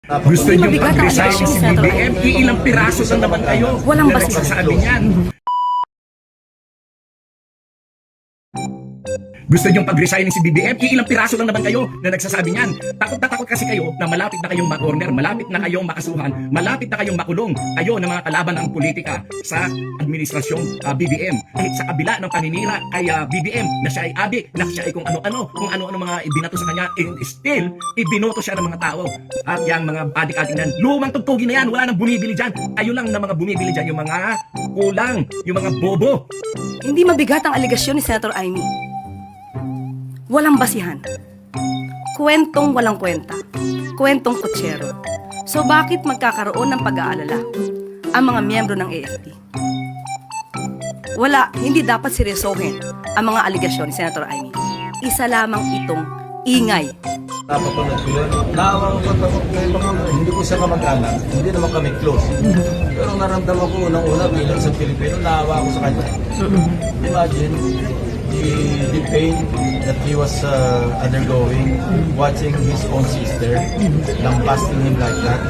Gusto Hindi nyo mabigat ang mag-resign allegation, si Senator BBM? Amy. Ilang piraso lang naman kayo Walang na basihan. nagsasabi niyan. Gusto nyo pag-resign si BBM? Ilang piraso lang naman kayo na nagsasabi niyan. Takot na takot kasi kayo na malapit na kayong ma-corner, malapit na kayong makasuhan, malapit na kayong makulong. Kayo na mga kalaban ng politika sa administrasyong BBM. Kahit sa kabila ng paninira kay BBM na siya ay adik, na siya ay kung ano-ano mga ibinato sa kanya, and still, ibinoto siya ng mga tao. At yung mga adik-adik na yan, lumang tugtugin na yan, wala nang bumibili dyan. Kayo lang na mga bumibili dyan, yung mga kulang, yung mga bobo. Hindi mabigat ang aligasyon ni Senator Amy. Walang basihan. Kwentong walang kwenta. Kwentong kutsero. So bakit magkakaroon ng pag-aalala ang mga miyembro ng AFP? Wala, hindi dapat seryosohin ang mga aligasyon ni Senator Amy. Isa lamang itong ingay. Napapanood ko yun. Naawa ko hindi ko siya kamag-anak, hindi naman kami close. Pero naramdaman ko unang-una bilang sa Pilipino, naawa ako sa kanya. Imagine the pain that he was undergoing, watching his own sister, lambasting him like that.